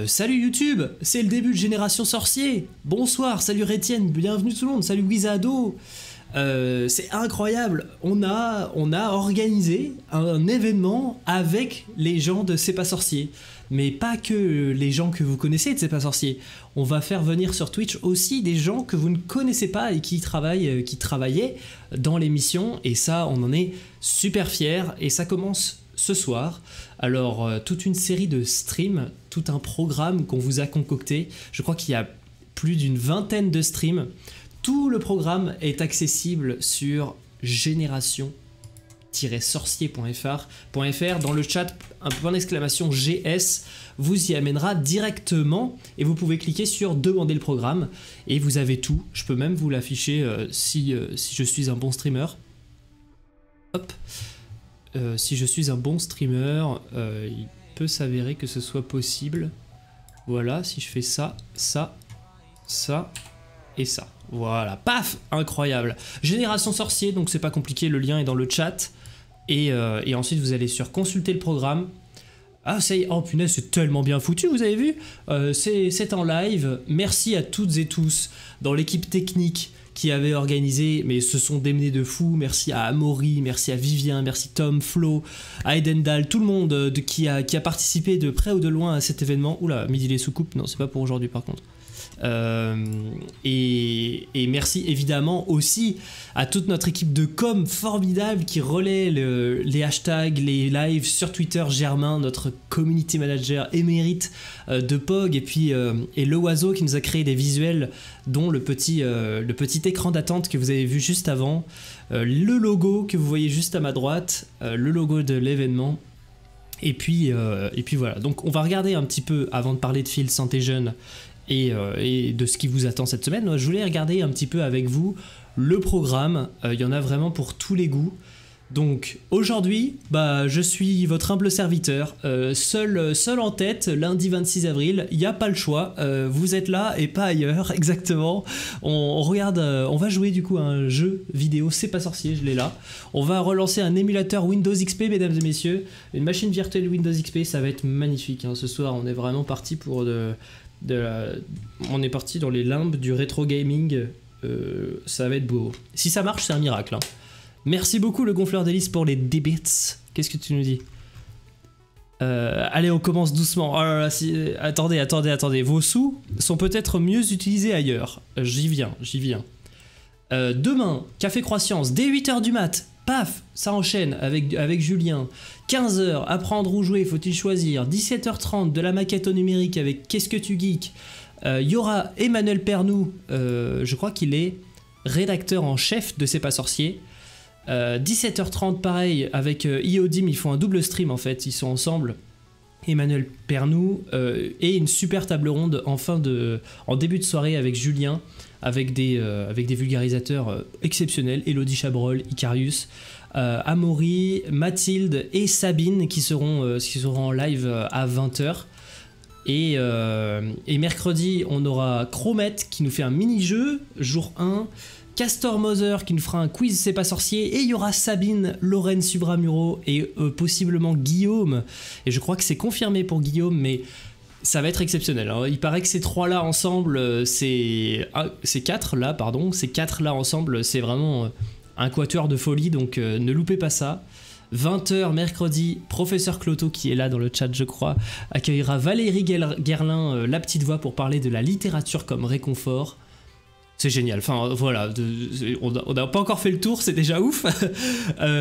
Salut YouTube, c'est le début de Génération Sorcier. Bonsoir, salut Rétienne, bienvenue tout le monde, salut Wizado. C'est incroyable, on a organisé un événement avec les gens de C'est pas sorcier. Mais pas que les gens que vous connaissez de C'est pas sorcier. On va faire venir sur Twitch aussi des gens que vous ne connaissez pas et qui travaillaient dans l'émission. Et ça, on en est super fiers. Et ça commence ce soir. Alors, toute une série de streams, tout un programme qu'on vous a concocté. Je crois qu'il y a plus d'une vingtaine de streams. Tout le programme est accessible sur génération-sorcier.fr. Dans le chat, un point d'exclamation GS vous y amènera directement et vous pouvez cliquer sur demander le programme et vous avez tout. Je peux même vous l'afficher si je suis un bon streamer. Hop. Si je suis un bon streamer, il peut s'avérer que ce soit possible. Voilà, si je fais ça, ça, ça et ça. Voilà, paf, incroyable. Génération Sorcier, donc c'est pas compliqué, le lien est dans le chat. Et ensuite vous allez sur consulter le programme. Ah ça y est, oh punaise, c'est tellement bien foutu, vous avez vu, c'est en live. Merci à toutes et tous dans l'équipe technique qui avait organisé, mais ce sont démenés de fous. Merci à Amaury, merci à Vivien, merci Tom, Flo, à Edendal, tout le monde qui a participé de près ou de loin à cet événement. Oula, midi les soucoupes, non c'est pas pour aujourd'hui par contre. Et merci évidemment aussi à toute notre équipe de com formidable qui relaie les hashtags, les lives sur Twitter. Germain, notre community manager émérite de POG, et puis et le oiseau qui nous a créé des visuels, dont le petit écran d'attente que vous avez vu juste avant, le logo que vous voyez juste à ma droite, le logo de l'événement. Et puis voilà, donc on va regarder un petit peu, avant de parler de Phil Santé Jeune et de ce qui vous attend cette semaine, je voulais regarder un petit peu avec vous le programme. Il y en a vraiment pour tous les goûts. Donc aujourd'hui, je suis votre humble serviteur, seul en tête, lundi 26 avril, il n'y a pas le choix, vous êtes là et pas ailleurs, exactement. On regarde, on va jouer du coup à un jeu vidéo, C'est pas sorcier, je l'ai là. On va relancer un émulateur Windows XP, mesdames et messieurs, une machine virtuelle Windows XP, ça va être magnifique, hein. Ce soir on est vraiment parti pour on est parti dans les limbes du rétro gaming, ça va être beau. Si ça marche, c'est un miracle, hein. Merci beaucoup le gonfleur d'hélice pour les débits. Qu'est-ce que tu nous dis? Allez, on commence doucement. Oh là là, attendez. Vos sous sont peut-être mieux utilisés ailleurs. J'y viens. Demain, Café Croissance, dès 8h du mat. Paf, ça enchaîne avec Julien. 15h, apprendre ou jouer, faut-il choisir. 17h30, de la maquette au numérique avec Qu'est-ce que tu geeks. Il y aura Emmanuel Pernou, je crois qu'il est rédacteur en chef de C'est pas sorcier. 17h30 pareil avec Iodim, ils font un double stream en fait, ils sont ensemble, Emmanuel Pernou, et une super table ronde en début de soirée avec Julien, avec des vulgarisateurs exceptionnels, Elodie Chabrol, Icarius, Amaury, Mathilde et Sabine qui seront en live à 20h. Et mercredi on aura Chromette qui nous fait un mini-jeu, jour 1, Castor Mother qui nous fera un quiz C'est pas sorcier, et il y aura Sabine, Lorraine Subramuro et possiblement Guillaume, et je crois que c'est confirmé pour Guillaume, mais ça va être exceptionnel, hein. Il paraît que ces trois-là ensemble, ces quatre-là ensemble, c'est vraiment un quatuor de folie, donc ne loupez pas ça. 20h mercredi, Professeur Cloto, qui est là dans le chat je crois, accueillera Valérie Guerlain, la petite voix, pour parler de la littérature comme réconfort. C'est génial, enfin voilà, on n'a pas encore fait le tour, c'est déjà ouf.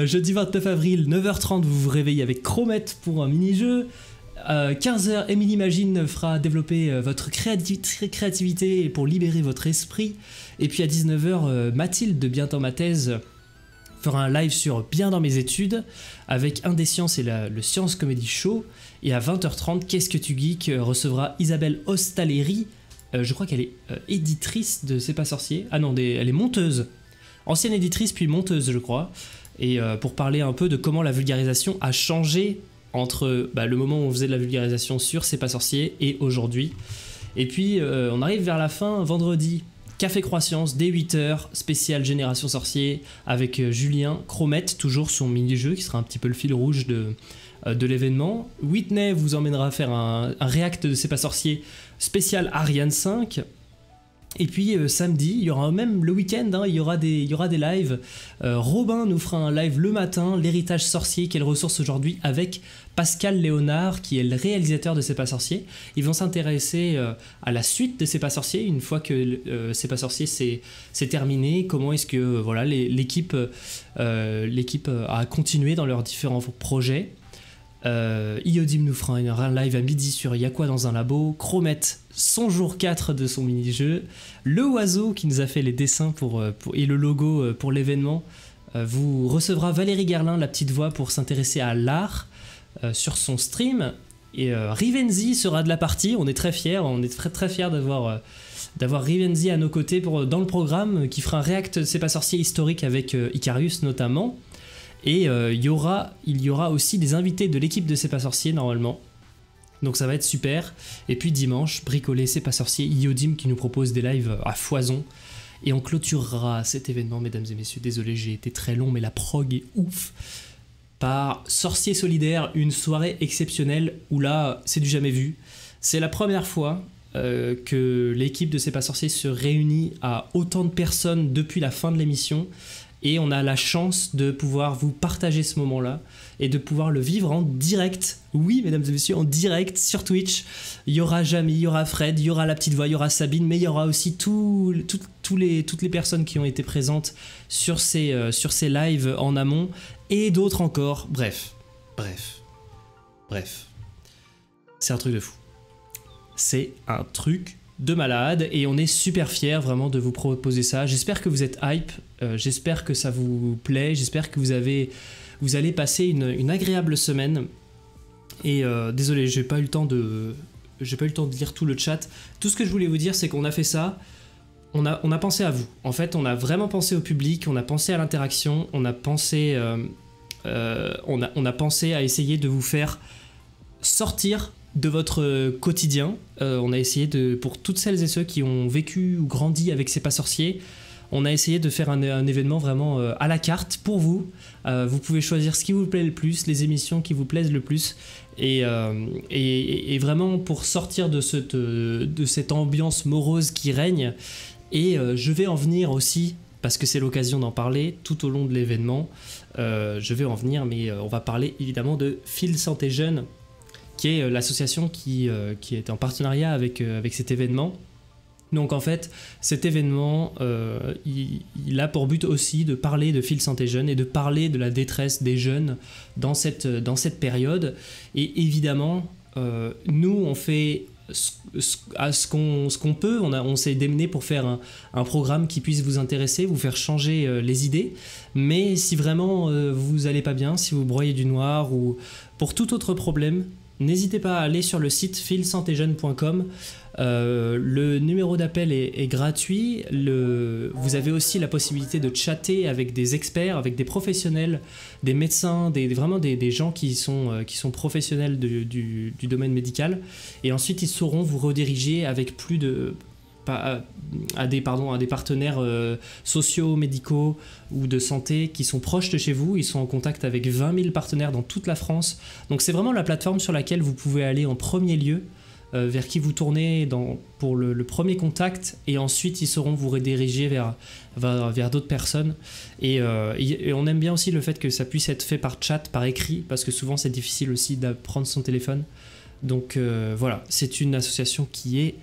Jeudi 29 avril, 9h30, vous vous réveillez avec Chromette pour un mini-jeu. 15h, Émilie Magine fera développer votre créativité pour libérer votre esprit. Et puis à 19h, Mathilde de Bien dans ma thèse fera un live sur Bien dans mes études avec Indescience et le Science Comedy Show. Et à 20h30, Qu'est-ce que tu geeks recevra Isabelle Ostaleri. Je crois qu'elle est éditrice de C'est pas sorcier. Ah non, elle est monteuse. Ancienne éditrice puis monteuse, je crois. Et pour parler un peu de comment la vulgarisation a changé entre le moment où on faisait de la vulgarisation sur C'est pas sorcier et aujourd'hui. Et puis on arrive vers la fin, vendredi, Café Croissance, dès 8h, spécial Génération Sorcier avec Julien, Chromette, toujours son mini-jeu qui sera un petit peu le fil rouge de l'événement. Whitney vous emmènera faire un react de C'est pas sorcier spécial Ariane 5. Et puis samedi, il y aura même le week-end, hein, il y aura des lives. Robin nous fera un live le matin, l'héritage sorcier, quelle ressource aujourd'hui, avec Pascal Léonard, qui est le réalisateur de C'est pas sorcier. Ils vont s'intéresser à la suite de C'est pas sorcier, une fois que C'est pas sorcier c'est terminé, comment est-ce que voilà, l'équipe a continué dans leurs différents projets. Iodim nous fera un live à midi sur Y'a quoi dans un labo. Chromette, son jour 4 de son mini-jeu. Le Oiseau qui nous a fait les dessins et le logo pour l'événement vous recevra Valérie Gerlin, la petite voix, pour s'intéresser à l'art sur son stream. Et Rivenzi sera de la partie. On est très fiers, très fiers d'avoir Rivenzi à nos côtés dans le programme, qui fera un react C'est pas sorcier historique avec Icarius notamment. Et il y aura aussi des invités de l'équipe de C'est pas sorcier normalement. Donc ça va être super. Et puis dimanche, bricoler C'est pas sorcier, Iodim qui nous propose des lives à foison. Et on clôturera cet événement, mesdames et messieurs. Désolé, j'ai été très long, mais la prog est ouf. Par Sorcier Solidaire, une soirée exceptionnelle où là, c'est du jamais vu. C'est la première fois que l'équipe de C'est pas sorcier se réunit à autant de personnes depuis la fin de l'émission. Et on a la chance de pouvoir vous partager ce moment-là et de pouvoir le vivre en direct. Oui, mesdames et messieurs, en direct sur Twitch. Il y aura Jamie, il y aura Fred, il y aura la petite voix, il y aura Sabine, mais il y aura aussi toutes les personnes qui ont été présentes sur ces lives en amont et d'autres encore. Bref. C'est un truc de fou. C'est un truc de malade et on est super fiers vraiment de vous proposer ça. J'espère que vous êtes hype, j'espère que ça vous plaît, j'espère que vous allez passer une agréable semaine. Et désolé, j'ai pas eu le temps de lire tout le chat. Tout ce que je voulais vous dire, c'est qu'on a fait ça, on a pensé à vous. En fait, on a vraiment pensé au public, on a pensé à l'interaction, on a pensé à essayer de vous faire sortir de votre quotidien. On a essayé pour toutes celles et ceux qui ont vécu ou grandi avec C'est pas sorcier, on a essayé de faire un événement vraiment à la carte pour vous. Vous pouvez choisir ce qui vous plaît le plus, les émissions qui vous plaisent le plus, et vraiment pour sortir de cette ambiance morose qui règne. Et je vais en venir aussi, parce que c'est l'occasion d'en parler tout au long de l'événement, mais on va parler évidemment de Fil Santé Jeune, qui est l'association qui est en partenariat avec cet événement. Donc en fait, cet événement, il a pour but aussi de parler de Fil Santé Jeune et de parler de la détresse des jeunes dans cette période. Et évidemment, nous, on fait ce qu'on peut. On s'est démené pour faire un programme qui puisse vous intéresser, vous faire changer les idées. Mais si vraiment vous allez pas bien, si vous broyez du noir ou pour tout autre problème, n'hésitez pas à aller sur le site filsantéjeune.com. Le numéro d'appel est gratuit. Vous avez aussi la possibilité de chatter avec des experts, avec des professionnels, des médecins, vraiment des gens qui sont professionnels du domaine médical. Et ensuite, ils sauront vous rediriger avec à des partenaires sociaux, médicaux ou de santé qui sont proches de chez vous. Ils sont en contact avec 20 000 partenaires dans toute la France. Donc c'est vraiment la plateforme sur laquelle vous pouvez aller en premier lieu, vers qui vous tournez pour le premier contact, et ensuite ils sauront vous rediriger vers d'autres personnes. Et on aime bien aussi le fait que ça puisse être fait par chat, par écrit, parce que souvent c'est difficile aussi de prendre son téléphone. Donc voilà, c'est une association qui est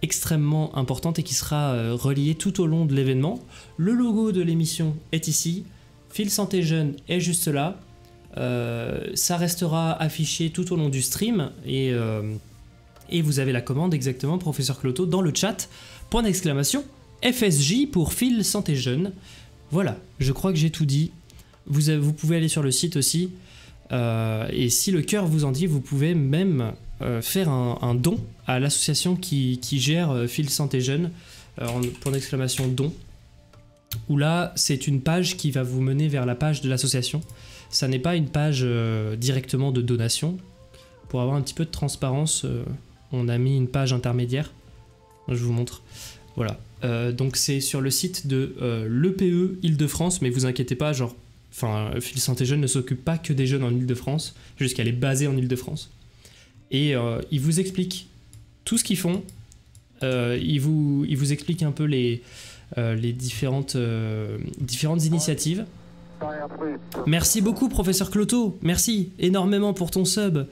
extrêmement importante et qui sera reliée tout au long de l'événement. Le logo de l'émission est ici, Fil Santé Jeune est juste là. Ça restera affiché tout au long du stream, et vous avez la commande exactement, Professeur Cloto, dans le chat, point d'exclamation, FSJ pour Fil Santé Jeune. Voilà, je crois que j'ai tout dit. Vous pouvez aller sur le site aussi, et si le cœur vous en dit, vous pouvez même faire un don à l'association qui gère Fil Santé Jeune, point d'exclamation don, où là c'est une page qui va vous mener vers la page de l'association. Ça n'est pas une page directement de donation. Pour avoir un petit peu de transparence, on a mis une page intermédiaire. Je vous montre. Voilà. Donc c'est sur le site de l'EPE Île-de-France, mais vous inquiétez pas, genre Enfin, Phil Saint-Jeune ne s'occupe pas que des jeunes en Ile-de-France, juste qu'elle est basée en Ile-de-France. Et il vous explique tout ce qu'ils font. Il vous explique un peu les différentes initiatives. Merci beaucoup, professeur Cloto. Merci énormément pour ton sub.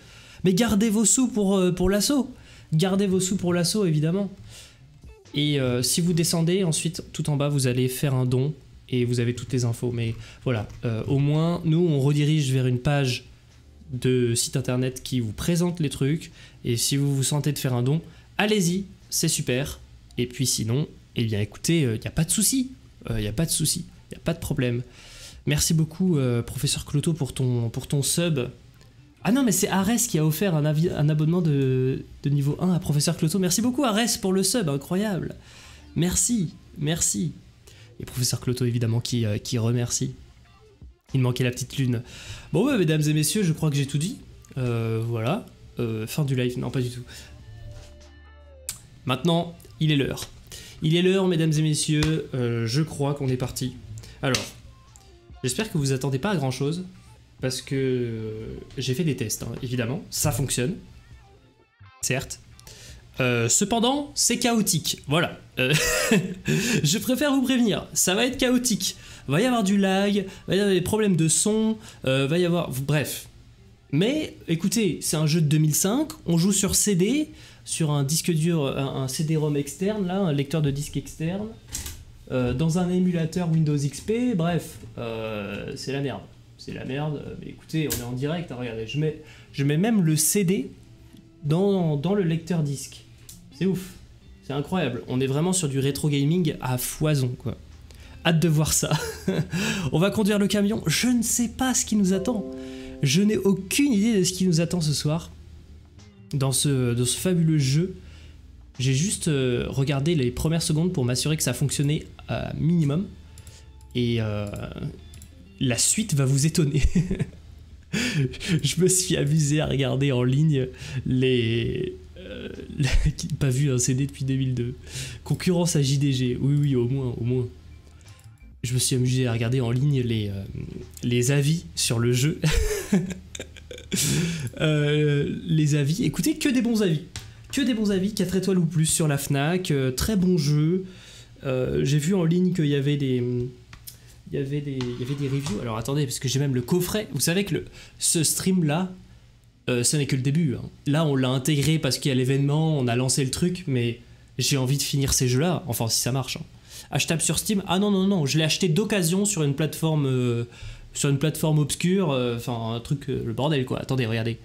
Mais gardez vos sous pour l'assaut. Gardez vos sous pour l'assaut, évidemment. Et si vous descendez, ensuite, tout en bas, vous allez faire un don. Et vous avez toutes les infos. Mais voilà, au moins, nous, on redirige vers une page de site internet qui vous présente les trucs. Et si vous vous sentez de faire un don, allez-y, c'est super. Et puis sinon, eh bien écoutez, il n'y a pas de souci. Il n'y a pas de souci. Il n'y a pas de problème. Merci beaucoup, professeur Cloto, pour ton sub. Ah non, mais c'est Arès qui a offert un abonnement de niveau 1 à professeur Cloto. Merci beaucoup, Arès, pour le sub. Incroyable. Merci. Merci. Et professeur Cloto, évidemment, qui remercie. Il manquait la petite lune. Bon, bah, mesdames et messieurs, je crois que j'ai tout dit. Voilà. Fin du live. Non, pas du tout. Maintenant, il est l'heure. Il est l'heure, mesdames et messieurs. Je crois qu'on est parti. Alors, j'espère que vous attendez pas à grand-chose. Parce que j'ai fait des tests, hein, évidemment. Ça fonctionne. Certes. Cependant, c'est chaotique. Voilà. Je préfère vous prévenir. Ça va être chaotique. Va y avoir du lag, va y avoir des problèmes de son, va y avoir... Bref. Mais, écoutez, c'est un jeu de 2005. On joue sur CD, sur un disque dur, un CD-ROM externe, là, un lecteur de disque externe, dans un émulateur Windows XP. Bref, c'est la merde. C'est la merde. Mais écoutez, on est en direct. Hein, regardez, je mets même le CD dans le lecteur disque. C'est ouf. C'est incroyable. On est vraiment sur du rétro gaming à foison, quoi. Hâte de voir ça. On va conduire le camion. Je ne sais pas ce qui nous attend. Je n'ai aucune idée de ce qui nous attend ce soir. Dans ce fabuleux jeu. J'ai juste regardé les premières secondes pour m'assurer que ça fonctionnait à minimum. Et la suite va vous étonner. Je me suis amusé à regarder en ligne pas vu un CD depuis 2002. Concurrence à JDG. Oui, au moins. Je me suis amusé à regarder en ligne les avis sur le jeu. Les avis, écoutez, que des bons avis. Que des bons avis, 4 étoiles ou plus sur la Fnac. Très bon jeu. J'ai vu en ligne qu'il y avait des reviews. Alors attendez, parce que j'ai même le coffret. Vous savez que ce stream là, ce n'est que le début. Hein. Là, on l'a intégré parce qu'il y a l'événement, on a lancé le truc, mais j'ai envie de finir ces jeux-là. Enfin, si ça marche. Hein. Achetable sur Steam. Ah non, je l'ai acheté d'occasion sur une plateforme obscure. Enfin, un truc, le bordel quoi. Attendez, regardez.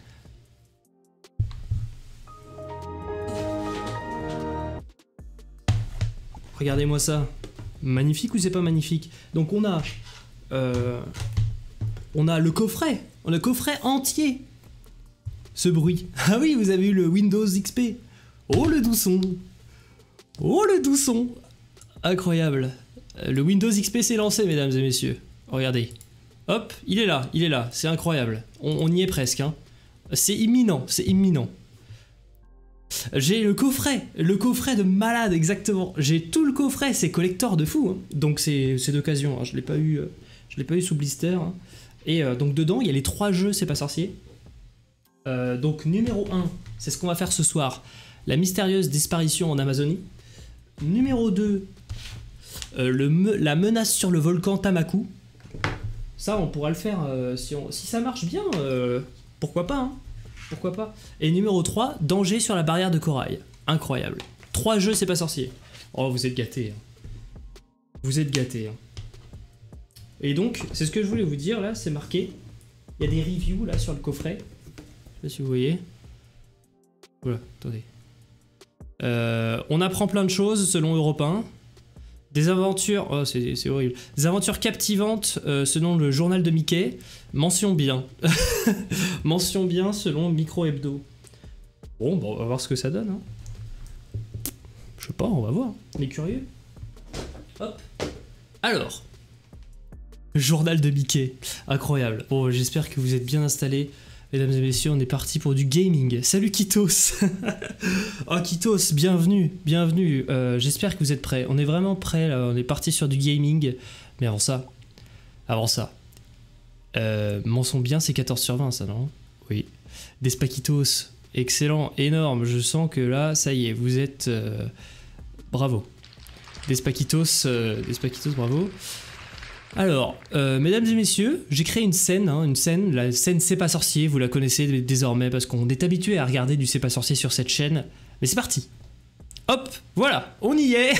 Regardez-moi ça. Magnifique ou c'est pas magnifique? Donc on a le coffret. On a le coffret entier. Ce bruit. Ah oui, vous avez eu le Windows XP. Oh le doux son. Oh le doux son. Incroyable. Le Windows XP s'est lancé, mesdames et messieurs. Regardez. Hop, il est là. C'est incroyable. On y est presque. Hein. C'est imminent. J'ai le coffret de malade, exactement. J'ai tout le coffret, c'est collector de fou. Hein. Donc c'est d'occasion. Hein. Je l'ai pas eu sous blister. Hein. Et donc dedans, il y a les 3 jeux, c'est pas sorcier. Donc numéro 1, c'est ce qu'on va faire ce soir. La mystérieuse disparition en Amazonie. Numéro 2, la menace sur le volcan Tamaku. Ça, on pourra le faire si ça marche bien. Pourquoi pas, hein. Pourquoi pas. Et numéro 3, danger sur la barrière de corail. Incroyable. 3 jeux, c'est pas sorcier. Oh, vous êtes gâtés. Hein. Vous êtes gâtés. Hein. Et donc, c'est ce que je voulais vous dire, là, c'est marqué. Il y a des reviews, là, sur le coffret. Je sais pas si vous voyez. Voilà, attendez. On apprend plein de choses, selon Europe 1. Des aventures... Oh, c'est horrible. Des aventures captivantes, selon le journal de Mickey. Mention bien. Mention bien, selon Micro Hebdo. Bon, on va voir ce que ça donne. Hein. Je sais pas, on va voir. On est curieux. Hop. Alors. Journal de Mickey. Incroyable. Bon, j'espère que vous êtes bien installés. Mesdames et messieurs, on est parti pour du gaming. Salut Kitos. Oh Kitos, bienvenue. J'espère que vous êtes prêts. On est vraiment prêts là, on est parti sur du gaming. Mais avant ça, Mention bien, c'est 14 sur 20 ça, non? Oui. Despaquitos, excellent, énorme. Je sens que là, ça y est, vous êtes... bravo. Despaquitos, bravo. Alors, mesdames et messieurs, j'ai créé une scène, la scène C'est pas sorcier, vous la connaissez désormais parce qu'on est habitué à regarder du C'est pas sorcier sur cette chaîne. Mais c'est parti. Hop, voilà, on y est.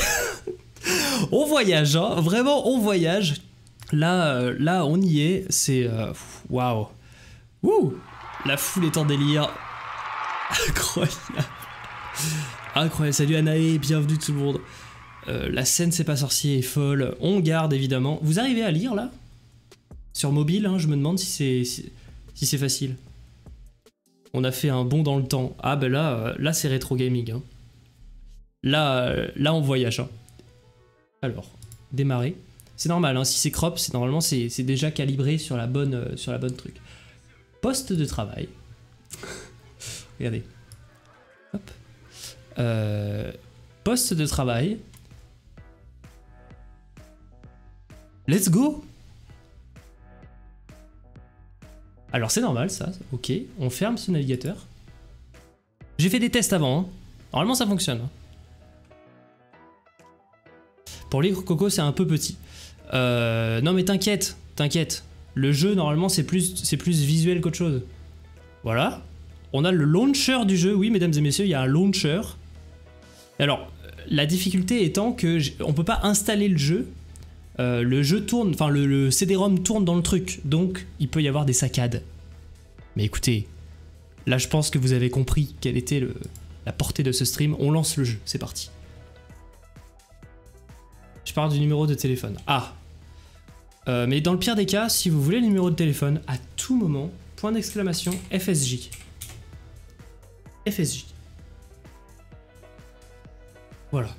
On voyage, hein, vraiment on voyage. Là, on y est, c'est... Waouh. Wouh. La foule est en délire. Incroyable. Incroyable, salut Anaé, bienvenue tout le monde. La scène C'est pas sorcier est folle, on garde évidemment. Vous arrivez à lire là? Sur mobile, hein, je me demande si c'est facile. On a fait un bond dans le temps. Ah ben là c'est rétro gaming. Hein. Là on voyage. Hein. Alors, démarrer. C'est normal, hein, si c'est crop, normalement c'est déjà calibré sur la bonne truc. Poste de travail. Regardez. Hop. Poste de travail. Let's go. Alors c'est normal ça, ok. On ferme ce navigateur. J'ai fait des tests avant, hein. Normalement ça fonctionne. Pour lire Coco c'est un peu petit. Non mais t'inquiète. Le jeu normalement c'est plus visuel qu'autre chose. Voilà. On a le launcher du jeu, oui mesdames et messieurs, il y a un launcher. Alors, la difficulté étant que on peut pas installer le jeu. Le jeu tourne, enfin le CD-ROM tourne dans le truc, donc il peut y avoir des saccades. Mais écoutez, là je pense que vous avez compris quelle était la portée de ce stream. On lance le jeu, c'est parti. Je parle du numéro de téléphone. Ah. Mais dans le pire des cas, si vous voulez le numéro de téléphone, à tout moment, point d'exclamation, FSJ. FSJ. Voilà.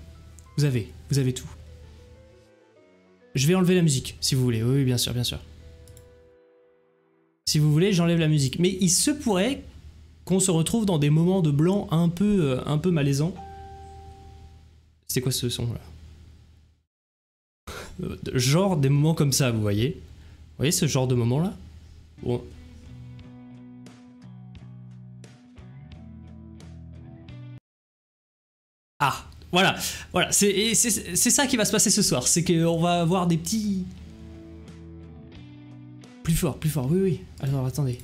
Vous avez tout. Je vais enlever la musique, si vous voulez. Oui, bien sûr, bien sûr. Si vous voulez, j'enlève la musique. Mais il se pourrait qu'on se retrouve dans des moments de blanc un peu malaisants. C'est quoi ce son-là? Genre des moments comme ça, vous voyez? Vous voyez ce genre de moment-là? Bon. Ah, voilà, c'est ça qui va se passer ce soir, c'est qu'on va avoir des petits... Plus fort, oui. Alors, attendez.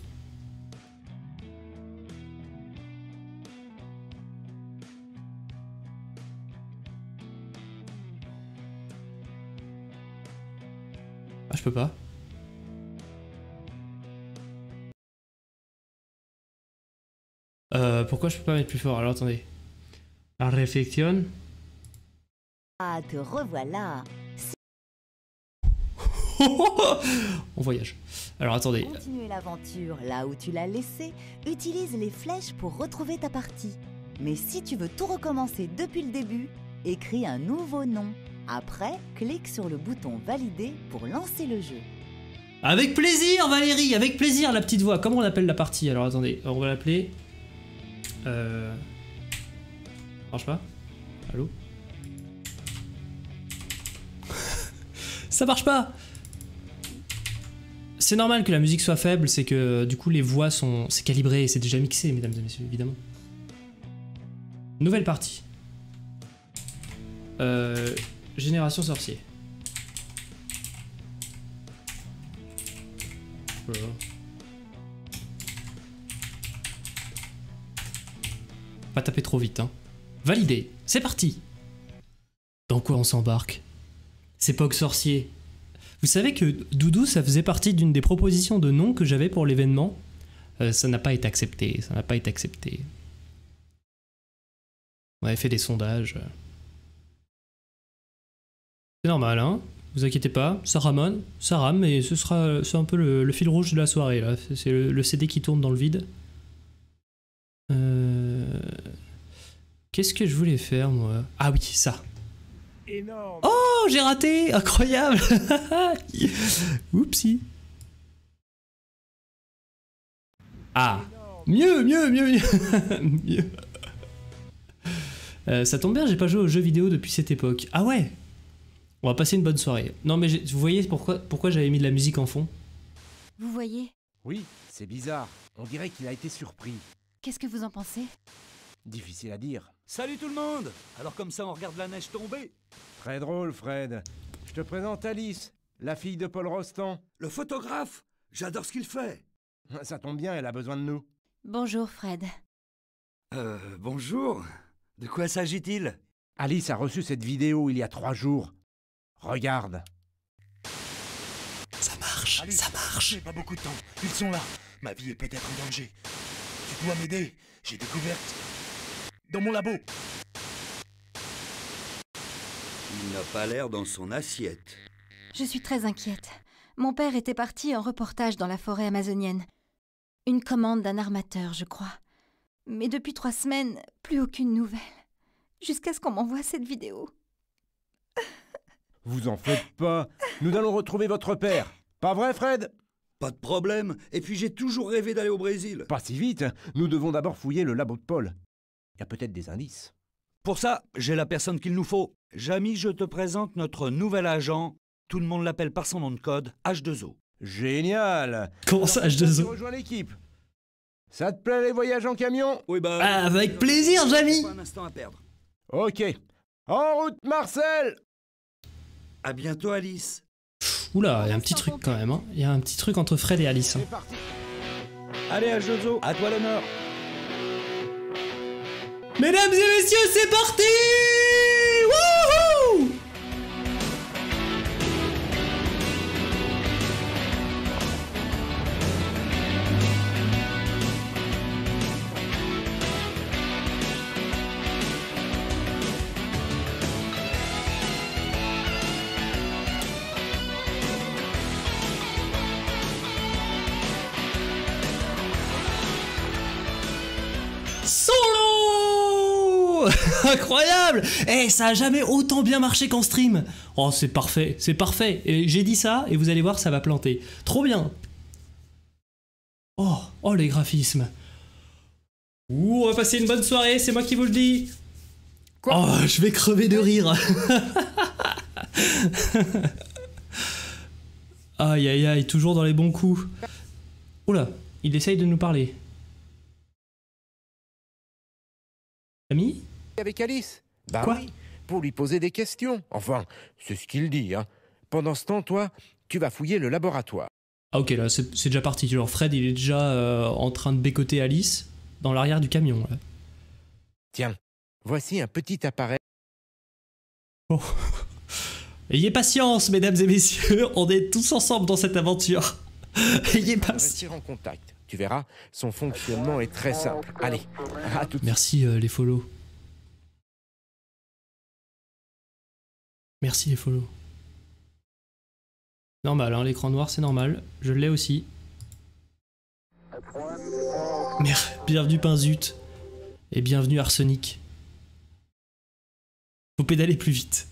Ah, je peux pas. Pourquoi je peux pas mettre plus fort? Alors, attendez. La réflexion. Ah, te revoilà. On voyage. Alors attendez. Continuer l'aventure là où tu l'as laissé, utilise les flèches pour retrouver ta partie. Mais si tu veux tout recommencer depuis le début, écris un nouveau nom. Après, clique sur le bouton valider pour lancer le jeu. Avec plaisir Valérie, avec plaisir la petite voix. Comment on appelle la partie? Alors attendez, on va l'appeler... Marche pas? Allô? Ça marche pas! C'est normal que la musique soit faible, c'est que du coup les voix sont... C'est calibré et c'est déjà mixé, mesdames et messieurs, évidemment. Nouvelle partie. Génération sorcier. Voilà. Pas taper trop vite, hein. Validé, c'est parti. Dans quoi on s'embarque? C'est Pog sorcier. Vous savez que Doudou, ça faisait partie d'une des propositions de nom que j'avais pour l'événement. Ça n'a pas été accepté, On avait fait des sondages. C'est normal, hein. Vous inquiétez pas, ça rame, mais c'est un peu le fil rouge de la soirée, là. C'est le CD qui tourne dans le vide. Qu'est-ce que je voulais faire, moi? Ah oui, ça. Énorme. Oh, j'ai raté! Incroyable! Oupsie. Ah! Mieux. Mieux. Ça tombe bien, j'ai pas joué aux jeux vidéo depuis cette époque. Ah ouais! On va passer une bonne soirée. Non mais vous voyez pourquoi j'avais mis de la musique en fond? Vous voyez? Oui, c'est bizarre. On dirait qu'il a été surpris. Qu'est-ce que vous en pensez? Difficile à dire. Salut tout le monde! Alors comme ça on regarde la neige tomber. Très drôle, Fred. Je te présente Alice, la fille de Paul Rostand. Le photographe! J'adore ce qu'il fait. Ça tombe bien, elle a besoin de nous. Bonjour, Fred. Bonjour. De quoi s'agit-il? Alice a reçu cette vidéo il y a 3 jours. Regarde. Ça marche, Alice, ça marche. j'ai pas beaucoup de temps. Ils sont là. Ma vie est peut-être en danger. Tu dois m'aider. J'ai découverte. Dans mon labo. Il n'a pas l'air dans son assiette. Je suis très inquiète. Mon père était parti en reportage dans la forêt amazonienne. Une commande d'un armateur, je crois. Mais depuis 3 semaines, plus aucune nouvelle. Jusqu'à ce qu'on m'envoie cette vidéo. Vous en faites pas. Nous allons retrouver votre père. Pas vrai, Fred? Pas de problème. Et puis j'ai toujours rêvé d'aller au Brésil. Pas si vite. Nous devons d'abord fouiller le labo de Paul. Il y a peut-être des indices. Pour ça, j'ai la personne qu'il nous faut. Jamy, je te présente notre nouvel agent. Tout le monde l'appelle par son nom de code, H2O. Génial. Comment ça, Tu H2O? rejoins l'équipe. Ça te plaît les voyages en camion? Oui, bah... Ah, avec plaisir, Jamy. Pas un instant à perdre. Ok. En route, Marcel! À bientôt, Alice. Oula, il y a un petit truc quand même. Hein. Il y a un petit truc entre Fred et Alice. Hein. C'est parti. Allez, H2O, à toi l'honneur. Mesdames et messieurs, c'est parti! Wouhou! Solo! Incroyable! Eh, ça a jamais autant bien marché qu'en stream. Oh, c'est parfait, c'est parfait. Et j'ai dit ça et vous allez voir, ça va planter. Trop bien. Oh, oh les graphismes. Ouh, on va passer une bonne soirée, c'est moi qui vous le dis. Oh, je vais crever de rire. Aïe aïe aïe, toujours dans les bons coups. Oula, il essaye de nous parler. Ami? Avec Alice? Bah Quoi? oui, pour lui poser des questions. Enfin, c'est ce qu'il dit, hein. Pendant ce temps, toi, tu vas fouiller le laboratoire. Ah ok, là c'est déjà parti. Genre Fred il est déjà en train de bécoter Alice dans l'arrière du camion. Là. Tiens, voici un petit appareil. Oh. Ayez patience mesdames et messieurs, on est tous ensemble dans cette aventure. Ayez patience. Rester en contact. Tu verras, son fonctionnement est très simple. Allez, à tout de suite. Merci les follow. Merci les follow. Normal, hein, l'écran noir c'est normal. Je l'ai aussi. Bienvenue Pinzut. Et bienvenue Arsenic. Faut pédaler plus vite.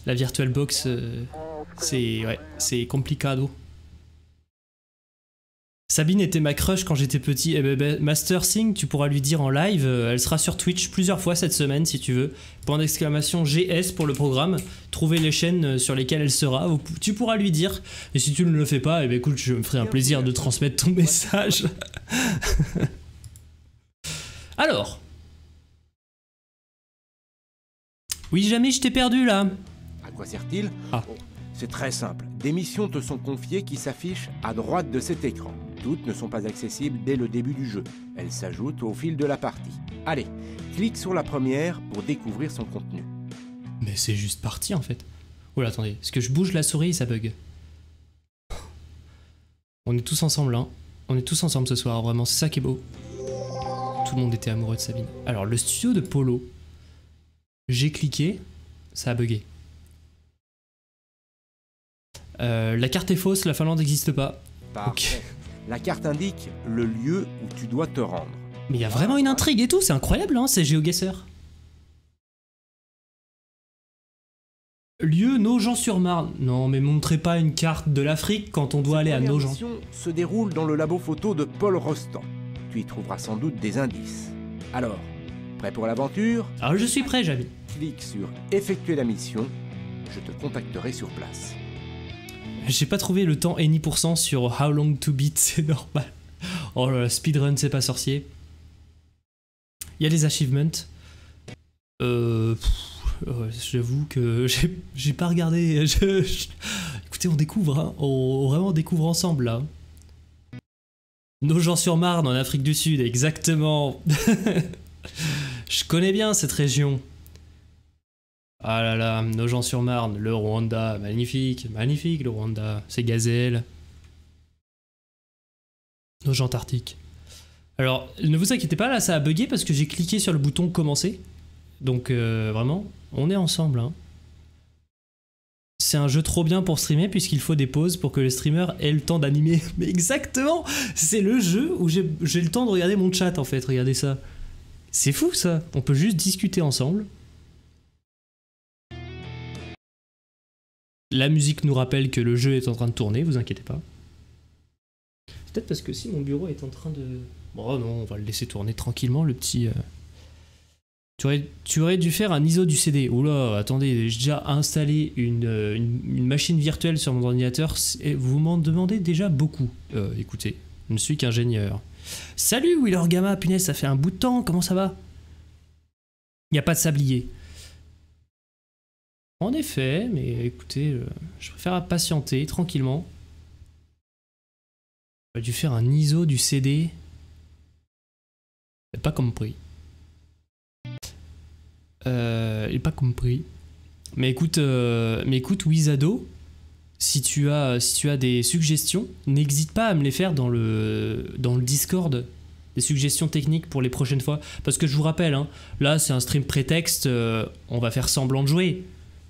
La VirtualBox, c'est complicado. Sabine était ma crush quand j'étais petit. Master Sing, tu pourras lui dire en live. Elle sera sur Twitch plusieurs fois cette semaine si tu veux. Point d'exclamation GS pour le programme. Trouvez les chaînes sur lesquelles elle sera. Tu pourras lui dire. Et si tu ne le fais pas, écoute, je me ferai un plaisir de transmettre ton message. Alors. Oui, jamais je t'ai perdu là. À quoi sert-il? Ah. Oh, c'est très simple. Des missions te sont confiées qui s'affichent à droite de cet écran. Toutes ne sont pas accessibles dès le début du jeu. Elles s'ajoutent au fil de la partie. Allez, clique sur la première pour découvrir son contenu. Mais c'est juste parti en fait. Oula, attendez, est-ce que je bouge la souris et ça bug? On est tous ensemble, hein. On est tous ensemble ce soir, vraiment, c'est ça qui est beau. Tout le monde était amoureux de Sabine. Alors, le studio de Polo. J'ai cliqué, ça a bugué. La carte est fausse, la Finlande n'existe pas. Parfait. Ok. La carte indique le lieu où tu dois te rendre. Mais il y a vraiment une intrigue et tout, c'est incroyable, hein, c'est GeoGuessr. Lieu Nogent-sur-Marne. Non, mais montrez pas une carte de l'Afrique quand on doit aller à La Nogent. mission se déroule dans le labo photo de Paul Rostand. Tu y trouveras sans doute des indices. Alors, prêt pour l'aventure? Alors je suis prêt, Jamy. Clique sur effectuer la mission. Je te contacterai sur place. J'ai pas trouvé le temps any % sur How Long to Beat, c'est normal. Oh là là, speedrun, c'est pas sorcier. Il y a les achievements. J'avoue que j'ai pas regardé. Écoutez, on découvre, hein. On vraiment découvre ensemble là. Nogent-sur-Marne en Afrique du Sud, exactement. Je connais bien cette région. Ah là là, Nogent-sur-Marne, le Rwanda, magnifique, magnifique le Rwanda, c'est gazelle. Nogent-Arctique. Alors, ne vous inquiétez pas, là ça a bugué parce que j'ai cliqué sur le bouton commencer. Donc vraiment, on est ensemble. Hein. C'est un jeu trop bien pour streamer puisqu'il faut des pauses pour que le streamer ait le temps d'animer. Mais exactement, c'est le jeu où j'ai le temps de regarder mon chat en fait, regardez ça. C'est fou ça, on peut juste discuter ensemble. La musique nous rappelle que le jeu est en train de tourner, vous inquiétez pas. C'est peut-être parce que si mon bureau est en train de... Bon non, on va le laisser tourner tranquillement le petit... Tu aurais dû faire un ISO du CD. Oula, attendez, j'ai déjà installé une machine virtuelle sur mon ordinateur. Et vous m'en demandez déjà beaucoup. Écoutez, je ne suis qu'ingénieur. Salut Wheeler Gamma, punaise, ça fait un bout de temps, comment ça va? Il n'y a pas de sablier. En effet, mais écoutez, je préfère patienter tranquillement. J'aurais dû faire un ISO du CD. J'ai pas compris. J'ai pas compris. Mais écoute, Wizado, si tu as des suggestions, n'hésite pas à me les faire dans le Discord. Des suggestions techniques pour les prochaines fois. Parce que je vous rappelle, hein, là c'est un stream prétexte, on va faire semblant de jouer.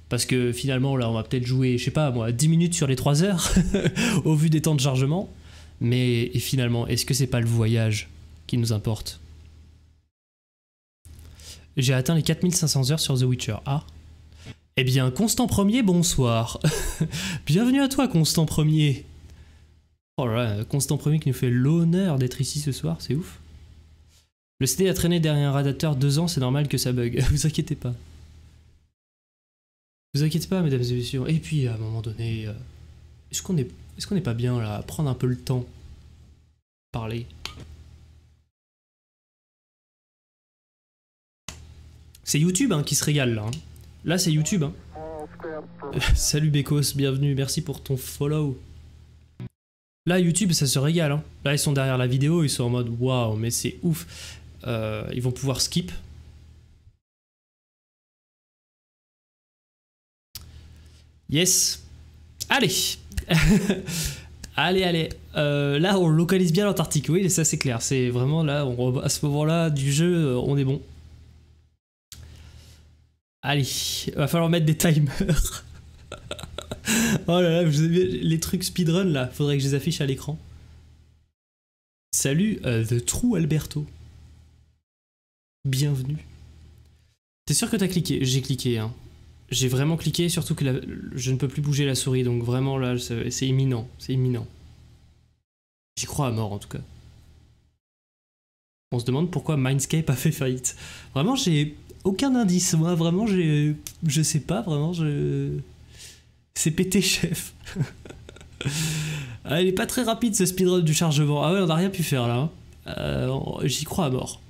Parce que finalement, là, on va peut-être jouer, je sais pas, moi, 10 minutes sur les 3 heures, au vu des temps de chargement. Mais et finalement, est-ce que c'est pas le voyage qui nous importe? J'ai atteint les 4500 heures sur The Witcher. Ah. Eh bien, Constant Premier, bonsoir. Bienvenue à toi, Constant Premier. Oh là là, Constant Premier qui nous fait l'honneur d'être ici ce soir, c'est ouf. Le CD a traîné derrière un radiateur 2 ans, c'est normal que ça bug. Vous inquiétez pas. Vous inquiétez pas, mesdames et messieurs. Et puis, à un moment donné, est-ce qu'on est pas bien là, à prendre un peu le temps de parler? C'est YouTube hein, qui se régale là. Hein. Là, c'est YouTube. Hein. Salut Bekos, bienvenue, merci pour ton follow. Là, YouTube, ça se régale. Hein. Là, ils sont derrière la vidéo, ils sont en mode waouh, mais c'est ouf. Ils vont pouvoir skip. Yes. Allez. Allez. Là, on localise bien l'Antarctique. Oui, ça c'est clair. C'est vraiment là, à ce moment-là du jeu, on est bon. Allez, va falloir mettre des timers. Oh là là, les trucs speedrun là, faudrait que je les affiche à l'écran. Salut, The True Alberto. Bienvenue. T'es sûr que t'as cliqué? J'ai cliqué, hein. J'ai vraiment cliqué, surtout que je ne peux plus bouger la souris, donc vraiment là, c'est imminent. C'est imminent. J'y crois à mort en tout cas. On se demande pourquoi Mindscape a fait faillite. Vraiment, j'ai aucun indice. Moi, vraiment, je sais pas, vraiment, c'est pété, chef. Ah, il est pas très rapide ce speedrun du chargement. Ah ouais, on n'a rien pu faire là. J'y crois à mort.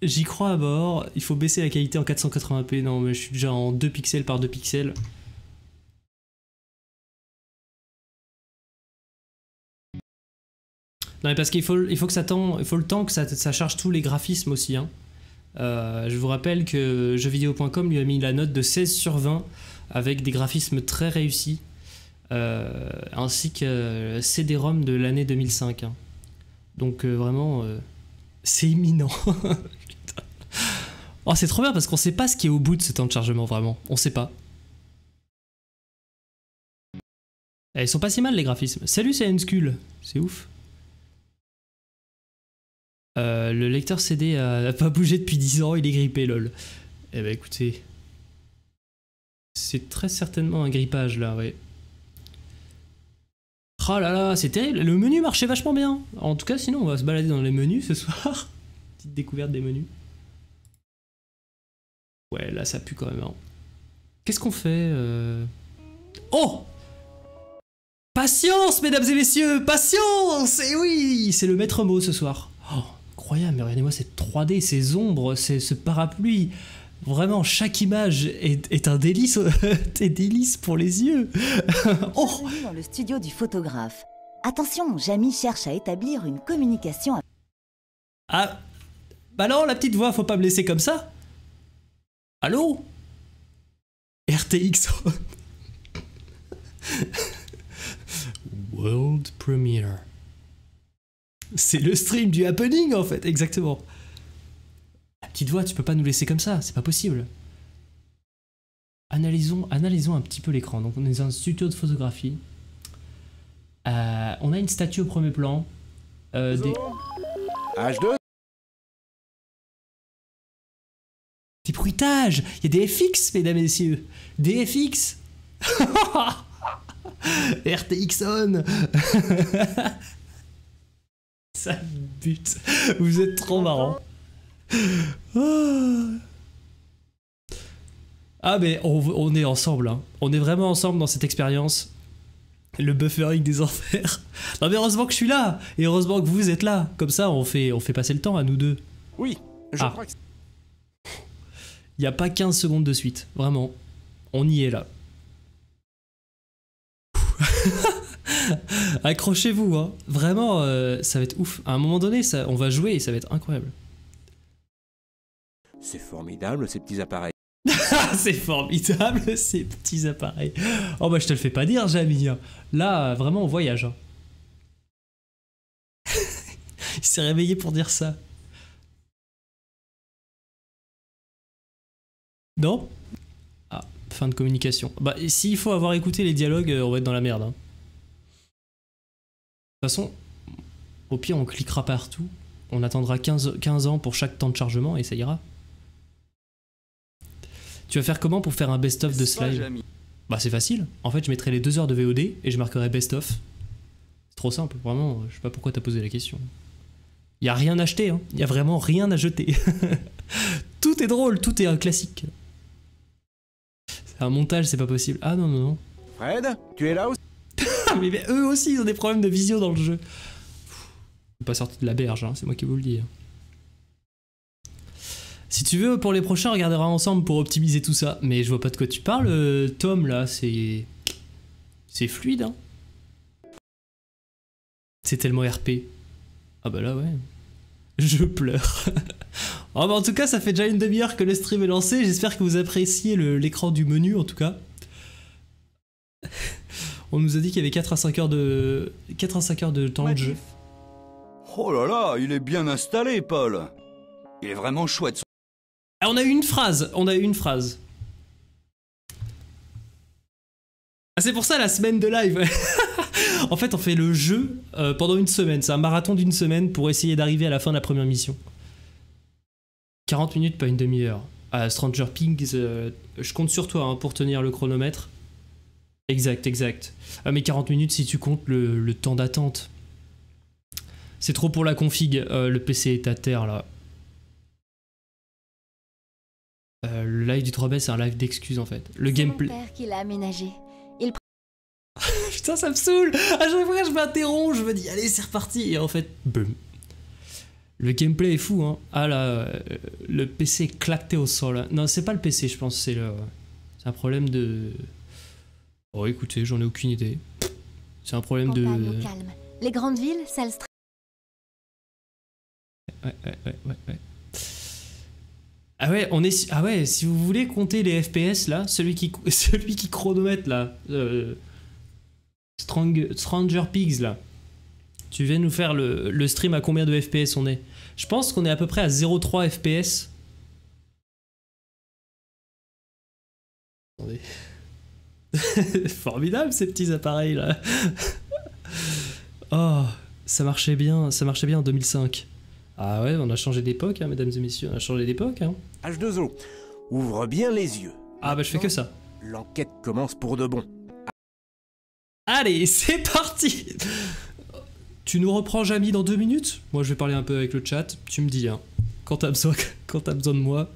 J'y crois à mort. Il faut baisser la qualité en 480p. Non, mais je suis déjà en 2 pixels par 2 pixels. Non, mais parce qu'il faut que ça tend, il faut le temps que ça charge tous les graphismes aussi. Hein. Je vous rappelle que jeuxvideo.com lui a mis la note de 16 sur 20 avec des graphismes très réussis. Ainsi que CD-ROM de l'année 2005. Hein. Donc vraiment, c'est imminent. Oh, c'est trop bien parce qu'on sait pas ce qui est au bout de ce temps de chargement, vraiment. On sait pas. Ils sont pas si mal les graphismes. Salut, c'est Enskull. C'est ouf. Le lecteur CD a pas bougé depuis 10 ans, il est grippé, lol. Eh ben écoutez. C'est très certainement un grippage là, ouais. Oh là là, c'est terrible. Le menu marchait vachement bien. En tout cas, sinon, on va se balader dans les menus ce soir. Petite découverte des menus. Ouais, là, ça pue quand même. Hein. Qu'est-ce qu'on fait Oh Patience, mesdames et messieurs, patience! Et oui, c'est le maître mot ce soir. Oh, incroyable, mais regardez-moi cette 3D, ces ombres, ce parapluie. Vraiment, chaque image est un délice, des délices pour les yeux. Oh. Bienvenue dans le studio du photographe. Attention, Jamie cherche à établir une communication. Ah, bah non, la petite voix, faut pas me laisser comme ça. Allô? RTX. World Premiere. C'est le stream du happening en fait, exactement. La petite voix, tu peux pas nous laisser comme ça, c'est pas possible. Analysons un petit peu l'écran. Donc on est dans un studio de photographie. On a une statue au premier plan. H2. Des bruitages. Il y a des FX, mesdames et messieurs. Des FX. RTX on. Ça bute. Vous êtes trop marrant. Ah mais on est ensemble, hein. On est vraiment ensemble dans cette expérience. Le buffering des enfers. Non mais heureusement que je suis là. Et heureusement que vous êtes là. Comme ça on fait passer le temps à nous deux. Oui, je crois que... Il n'y a pas 15 secondes de suite. Vraiment. On y est là. Accrochez-vous, hein. Vraiment, ça va être ouf. À un moment donné, on va jouer et ça va être incroyable. C'est formidable ces petits appareils. C'est formidable ces petits appareils. Oh bah je te le fais pas dire, Jamie. Là, vraiment, on voyage. Hein. Il s'est réveillé pour dire ça. Non? Ah, fin de communication. Bah, s'il faut avoir écouté les dialogues, on va être dans la merde. Hein. De toute façon, au pire, on cliquera partout. On attendra 15 ans pour chaque temps de chargement et ça ira. Tu vas faire comment pour faire un best-of de ce live? Bah, c'est facile. En fait, je mettrai les 2 heures de VOD et je marquerai best-of. C'est trop simple, vraiment. Je sais pas pourquoi t'as posé la question. Y a rien à acheter, hein. Y a vraiment rien à jeter. Tout est drôle, tout est un classique. C'est un montage, c'est pas possible. Ah non, non, non. Fred, tu es là aussi? mais eux aussi, ils ont des problèmes de visio dans le jeu. Je suis pas sorti de la berge, hein, c'est moi qui vous le dis. Si tu veux, pour les prochains, on regardera ensemble pour optimiser tout ça. Mais je vois pas de quoi tu parles, Tom, là, c'est... C'est fluide, hein. C'est tellement RP. Ah bah là, ouais. Je pleure. Oh bah en tout cas, ça fait déjà une demi-heure que le stream est lancé. J'espère que vous appréciez l'écran du menu, en tout cas. On nous a dit qu'il y avait 4 à 5 heures de temps de jeu. Oh là là, il est bien installé, Paul. Il est vraiment chouette. Ah, on a eu une phrase. Ah, c'est pour ça la semaine de live. En fait, on fait le jeu pendant une semaine. C'est un marathon d'une semaine pour essayer d'arriver à la fin de la première mission. 40 minutes, pas une demi-heure. Ah, Stranger Things, je compte sur toi hein, pour tenir le chronomètre. Exact. Ah, mais 40 minutes si tu comptes le temps d'attente. C'est trop pour la config. Le PC est à terre, là. Le live du 3B, c'est un live d'excuses, en fait. Le gameplay... C'est mon père qui l'a aménagé. Putain, ça me saoule. À chaque fois que je m'interromps, je me dis, allez, c'est reparti. Et en fait, boum. Le gameplay est fou, hein. Ah là, le PC est claqué au sol. Non, c'est pas le PC, je pense. C'est un problème de... Oh, écoutez, j'en ai aucune idée. C'est un problème de... Calme. Les grandes villes, ça le stresse. Ouais. Ah ouais, ah ouais, si vous voulez compter les FPS, là, celui qui chronomètre, là... Stranger Pigs là. Tu viens nous faire le stream à combien de FPS on est? Je pense qu'on est à peu près à 0,3 FPS. Attendez. Formidable ces petits appareils là. Oh, ça marchait bien en 2005. Ah ouais, on a changé d'époque, hein, mesdames et messieurs, on a changé d'époque. Hein. H2O, ouvre bien les yeux. Ah bah je fais que ça. L'enquête commence pour de bon. Allez, c'est parti. Tu nous reprends, Jamie, dans 2 minutes? Moi, je vais parler un peu avec le chat. Tu me dis, hein, quand t'as besoin de moi.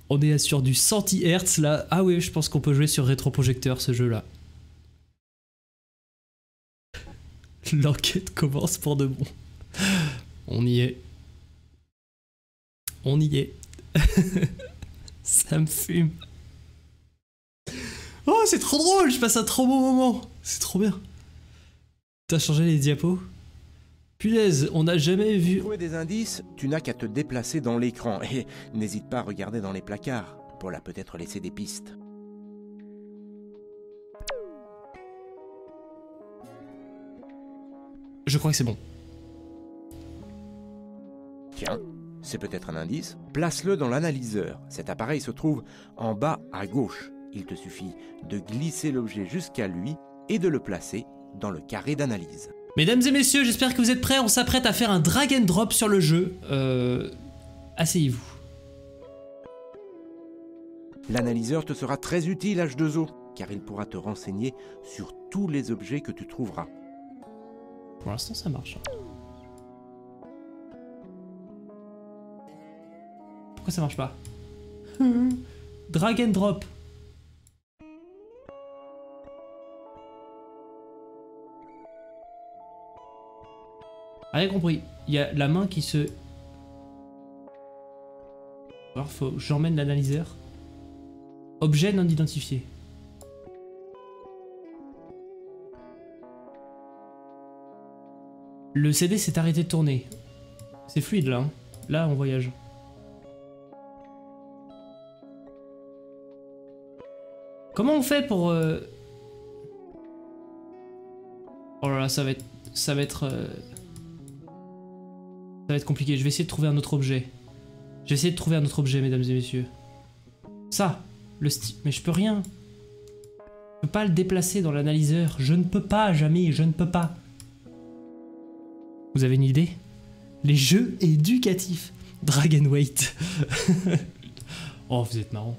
On est sur du 100 Hz, là. Ah oui, je pense qu'on peut jouer sur rétroprojecteur, ce jeu-là. L'enquête commence pour de bon. On y est. On y est. Ça me fume. Oh, c'est trop drôle, je passe un trop bon moment. C'est trop bien. T'as changé les diapos? Punaise, on n'a jamais vu... Pour trouver des indices, tu n'as qu'à te déplacer dans l'écran. Et n'hésite pas à regarder dans les placards. Paul a peut-être laissé des pistes. Je crois que c'est bon. Tiens, c'est peut-être un indice. Place-le dans l'analyseur. Cet appareil se trouve en bas à gauche. Il te suffit de glisser l'objet jusqu'à lui et de le placer dans le carré d'analyse. Mesdames et messieurs, j'espère que vous êtes prêts. On s'apprête à faire un drag and drop sur le jeu. Asseyez-vous. L'analyseur te sera très utile, H2O, car il pourra te renseigner sur tous les objets que tu trouveras. Pour l'instant, ça marche. Pourquoi ça marche pas? Drag and drop. Rien compris. Il y a la main qui se... Alors faut que j'emmène l'analyseur. Objet non identifié. Le CD s'est arrêté de tourner. C'est fluide là. Hein. Là on voyage. Comment on fait pour... Oh là là, ça va être... Ça va être compliqué. Je vais essayer de trouver un autre objet. Je vais essayer de trouver un autre objet, mesdames et messieurs. Ça, le style. Mais je peux rien. Je peux pas le déplacer dans l'analyseur. Je ne peux pas, jamais, je ne peux pas. Vous avez une idée? Les jeux éducatifs. Drag and Wait. Oh, vous êtes marrant.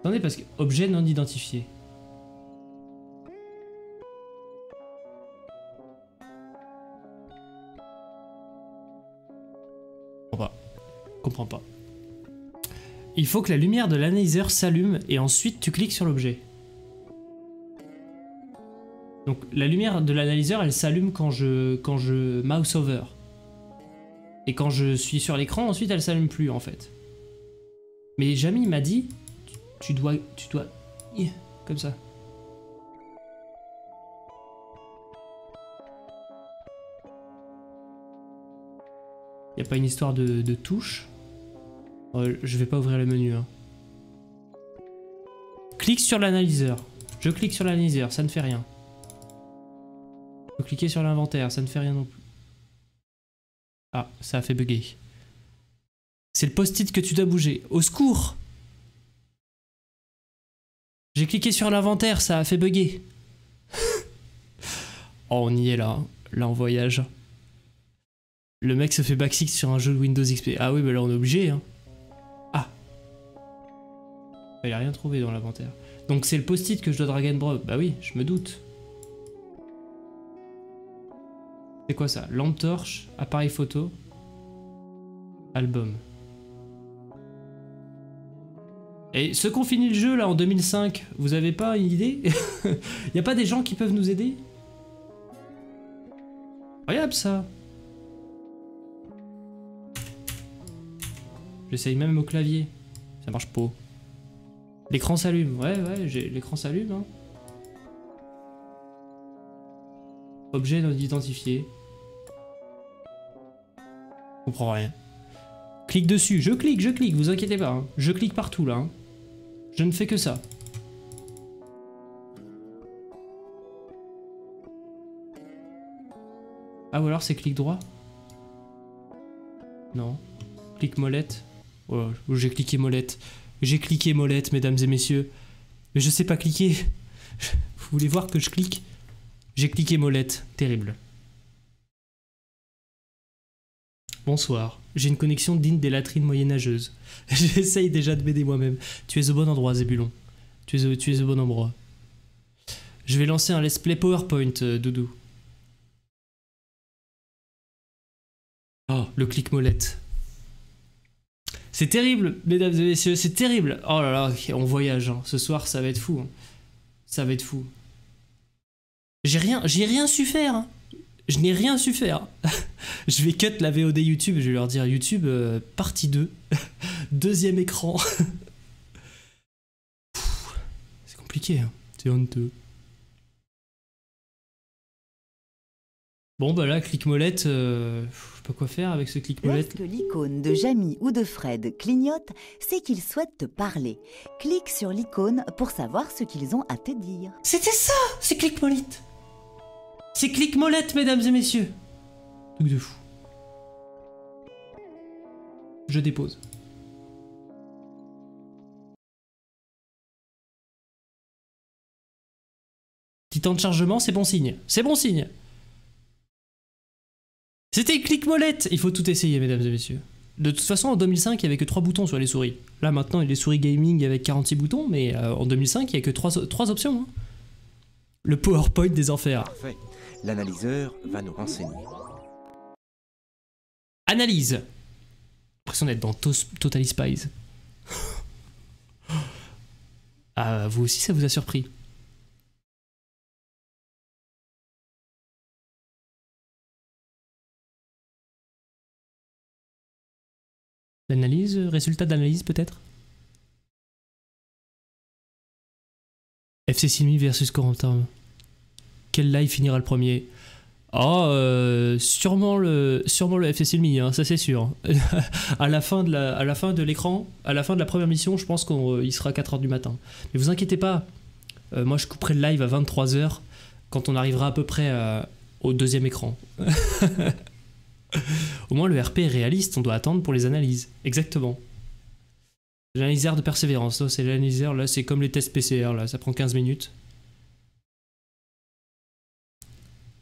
Attendez, parce que objet non identifié. Comprends pas. Il faut que la lumière de l'analyseur s'allume et ensuite tu cliques sur l'objet. Donc la lumière de l'analyseur elle s'allume quand je mouse over. Et quand je suis sur l'écran ensuite elle s'allume plus en fait. Mais Jamie m'a dit tu dois comme ça. Y a pas une histoire de touche? Je vais pas ouvrir le menu. Hein. Clique sur l'analyseur. Je clique sur l'analyseur, ça ne fait rien. Je peux cliquer sur l'inventaire, ça ne fait rien non plus. Ah, ça a fait bugger. C'est le post-it que tu dois bouger. Au secours! J'ai cliqué sur l'inventaire, ça a fait bugger. Oh, on y est là. Là, on voyage. Le mec se fait backseat sur un jeu de Windows XP. Ah oui, mais là, on est obligé. Hein. Ah. Il a rien trouvé dans l'inventaire. Donc, c'est le post-it que je dois drag and drop. Bah oui, je me doute. C'est quoi ça? Lampe torche, appareil photo, album. Et ceux qui ont fini le jeu là en 2005, vous avez pas une idée? Y a pas des gens qui peuvent nous aider? Incroyable ça. J'essaye même au clavier. Ça marche pas. L'écran s'allume. Ouais, l'écran s'allume. Hein. Objet non identifié. Je comprends rien. Clique dessus. Je clique, vous inquiétez pas. Hein. Je clique partout là. Hein. Je ne fais que ça. Ah ou alors c'est clic droit? Non. Clic molette. Oh, j'ai cliqué molette. J'ai cliqué molette, mesdames et messieurs. Mais je sais pas cliquer. Vous voulez voir que je clique? J'ai cliqué molette. Terrible. Bonsoir. J'ai une connexion digne des latrines moyenâgeuses. J'essaye déjà de m'aider moi-même. Tu es au bon endroit, Zébulon. Tu es au bon endroit. Je vais lancer un let's play PowerPoint, Doudou. Oh, le clic molette. C'est terrible, mesdames et messieurs, c'est terrible. Oh là là, on voyage. Hein. Ce soir, ça va être fou. Hein. Ça va être fou. J'ai rien su faire. Hein. Je n'ai rien su faire. Je vais cut la VOD YouTube, je vais leur dire YouTube, partie 2. Deuxième écran. C'est compliqué, hein. C'est honteux. Bon bah là, clic-molette, je sais pas quoi faire avec ce clic-molette. Lorsque l'icône de Jamie ou de Fred clignote, c'est qu'ils souhaitent te parler. Clique sur l'icône pour savoir ce qu'ils ont à te dire. C'était ça, c'est clic-molette. C'est clic-molette, mesdames et messieurs. Truc de fou. Je dépose. Petit temps de chargement, c'est bon signe. C'est bon signe. C'était clic-molette. Il faut tout essayer, mesdames et messieurs. De toute façon, en 2005, il n'y avait que 3 boutons sur les souris. Là, maintenant, il y a les souris gaming avec 46 boutons, mais en 2005, il n'y a que 3 options. Hein. Le PowerPoint des enfers. Parfait. L'analyseur va nous renseigner. Analyse. L'impression d'être dans Totally Spies. Ah, vous aussi, ça vous a surpris. L'analyse, résultat d'analyse peut-être. FC Simi versus Corentin. Quel live finira le premier? Oh, sûrement le FC Simi, hein, ça c'est sûr. à la fin de l'écran, à la fin de la première mission, je pense qu'il sera 4h du matin. Mais vous inquiétez pas, moi je couperai le live à 23h quand on arrivera à peu près au deuxième écran. Au moins le RP est réaliste, on doit attendre pour les analyses. Exactement. L'analyseur de persévérance, c'est l'analyseur, là c'est comme les tests PCR, là ça prend 15 minutes.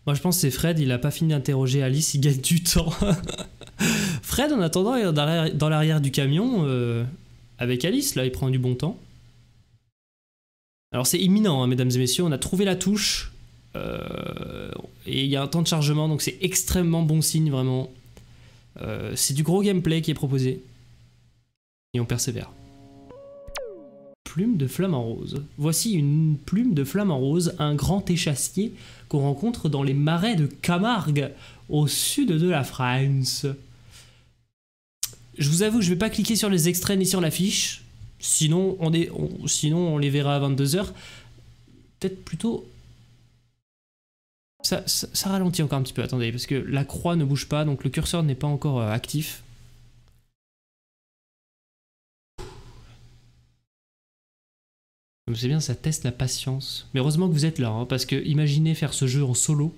Moi je pense que c'est Fred, il a pas fini d'interroger Alice, il gagne du temps. Fred en attendant est dans l'arrière du camion avec Alice, là il prend du bon temps. Alors c'est imminent, hein, mesdames et messieurs, on a trouvé la touche. Et il y a un temps de chargement, donc c'est extrêmement bon signe, vraiment. C'est du gros gameplay qui est proposé. Et on persévère. Plume de flamant rose. Voici une plume de flamant rose, un grand échassier qu'on rencontre dans les marais de Camargue, au sud de la France. Je vous avoue, je vais pas cliquer sur les extraits ni sur l'affiche. Sinon, on les verra à 22h. Peut-être plutôt... Ça ralentit encore un petit peu, attendez, parce que la croix ne bouge pas, donc le curseur n'est pas encore actif. Comme c'est bien, ça teste la patience. Mais heureusement que vous êtes là, hein, parce que imaginez faire ce jeu en solo.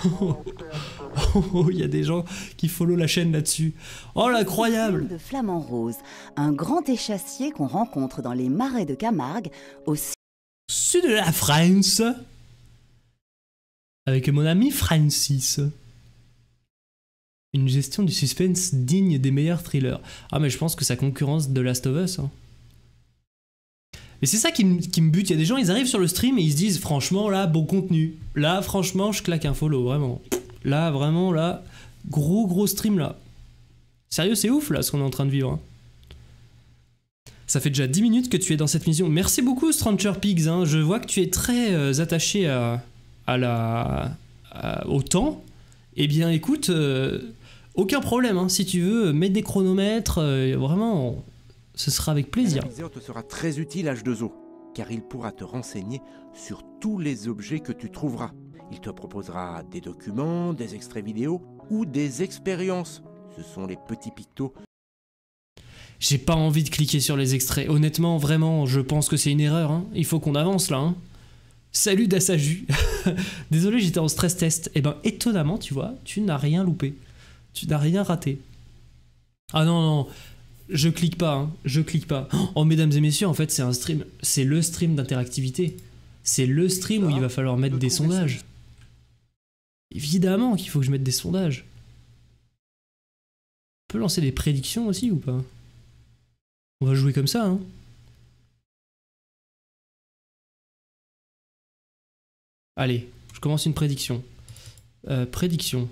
Il y a des gens qui follow la chaîne là-dessus. Oh l'incroyable! De flamant rose, un grand échassier qu'on rencontre dans les marais de Camargue, au sud de la France. Avec mon ami Francis. Une gestion du suspense digne des meilleurs thrillers. Ah mais je pense que ça concurrence The Last of Us. Hein. Mais c'est ça qui me bute. Il y a des gens, ils arrivent sur le stream et ils se disent franchement là, bon contenu. Là, franchement, je claque un follow, vraiment. Là, vraiment, là, gros stream là. Sérieux, c'est ouf là ce qu'on est en train de vivre. Hein. Ça fait déjà 10 minutes que tu es dans cette mission. Merci beaucoup Stranger Pigs. Hein. Je vois que tu es très attaché au temps. Eh bien écoute, aucun problème, hein. Si tu veux mettre des chronomètres, vraiment, ce sera avec plaisir. L'analyseur te sera très utile H2O, car il pourra te renseigner sur tous les objets que tu trouveras. Il te proposera des documents, des extraits vidéo ou des expériences. Ce sont les petits pictos. J'ai pas envie de cliquer sur les extraits. Honnêtement, vraiment, je pense que c'est une erreur. Hein. Il faut qu'on avance là. Hein. Salut Dassaju. Désolé, j'étais en stress test. Eh ben, étonnamment, tu vois, tu n'as rien loupé. Tu n'as rien raté. Ah non, je clique pas, hein. Je clique pas. Oh, mesdames et messieurs, en fait, c'est un stream. C'est le stream d'interactivité. C'est le stream où il va falloir mettre des sondages. Évidemment qu'il faut que je mette des sondages. On peut lancer des prédictions aussi ou pas? On va jouer comme ça, hein. Allez, je commence une prédiction. Prédiction.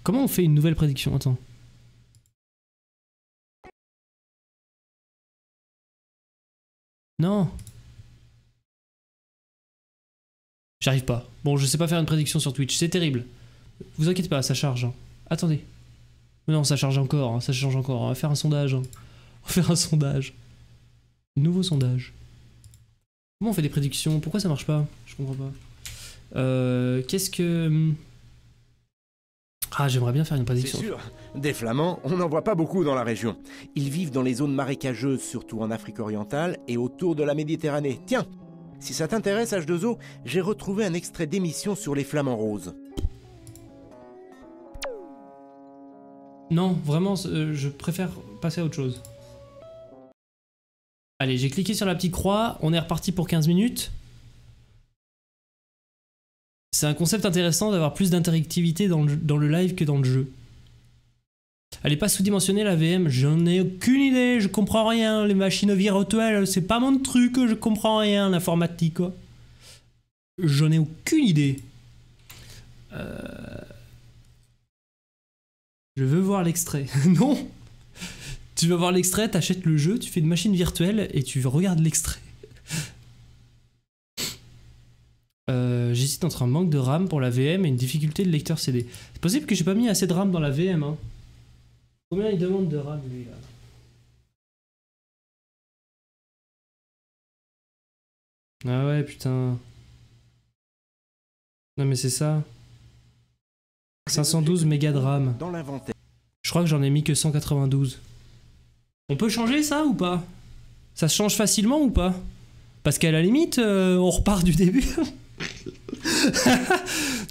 Comment on fait une nouvelle prédiction? Attends. Non. J'arrive pas. Bon, je sais pas faire une prédiction sur Twitch, c'est terrible. Vous inquiétez pas, ça charge. Hein. Attendez. Non, ça charge encore, hein, ça change encore. On va faire un sondage. Hein. On va faire un sondage. Nouveau sondage. Comment on fait des prédictions? Pourquoi ça marche pas? Je comprends pas. Qu'est-ce que... Ah, j'aimerais bien faire une prédiction. C'est sûr, des Flamands, on n'en voit pas beaucoup dans la région. Ils vivent dans les zones marécageuses, surtout en Afrique orientale et autour de la Méditerranée. Tiens, si ça t'intéresse, H2O, j'ai retrouvé un extrait d'émission sur les Flamands roses. Non, vraiment, je préfère passer à autre chose. Allez, j'ai cliqué sur la petite croix, on est reparti pour 15 minutes. C'est un concept intéressant d'avoir plus d'interactivité dans le live que dans le jeu. Elle est pas sous-dimensionnée la VM, j'en ai aucune idée, je comprends rien. Les machines virtuelles, c'est pas mon truc, je comprends rien, l'informatique. J'en ai aucune idée. Je veux voir l'extrait. Non! Tu veux voir l'extrait, t'achètes le jeu, tu fais une machine virtuelle et tu regardes l'extrait. J'hésite entre un manque de RAM pour la VM et une difficulté de lecteur CD. C'est possible que j'ai pas mis assez de RAM dans la VM. Hein. Combien il demande de RAM lui là? Ah ouais putain. Non mais c'est ça. 512 mégas de RAM. Dans l'inventaire. Je crois que j'en ai mis que 192. On peut changer ça ou pas? Ça se change facilement ou pas? Parce qu'à la limite, on repart du début.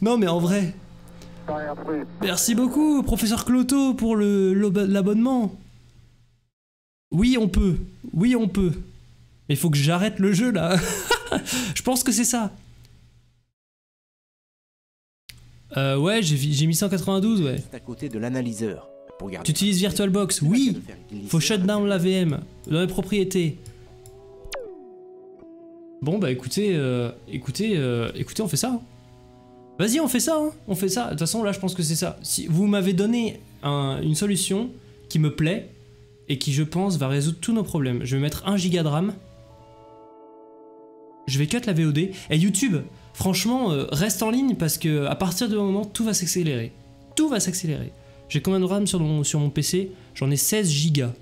Non mais en vrai. Merci beaucoup, professeur Cloto, pour l'abonnement. Oui, on peut. Oui, on peut. Mais il faut que j'arrête le jeu là. Je pense que c'est ça. Ouais, j'ai mis 192, ouais. À côté de l'analyseur. Tu utilises VirtualBox? Oui. Faut shut down la VM dans les propriétés. Bon bah écoutez, écoutez, on fait ça. Hein. Vas-y, on fait ça, hein. On fait ça. De toute façon, là, je pense que c'est ça. Si vous m'avez donné une solution qui me plaît et qui, je pense, va résoudre tous nos problèmes. Je vais mettre 1 giga de RAM. Je vais cut la VOD. Et YouTube, franchement, reste en ligne parce que à partir du moment, tout va s'accélérer. Tout va s'accélérer. J'ai combien de RAM sur mon PC? J'en ai 16 gigas.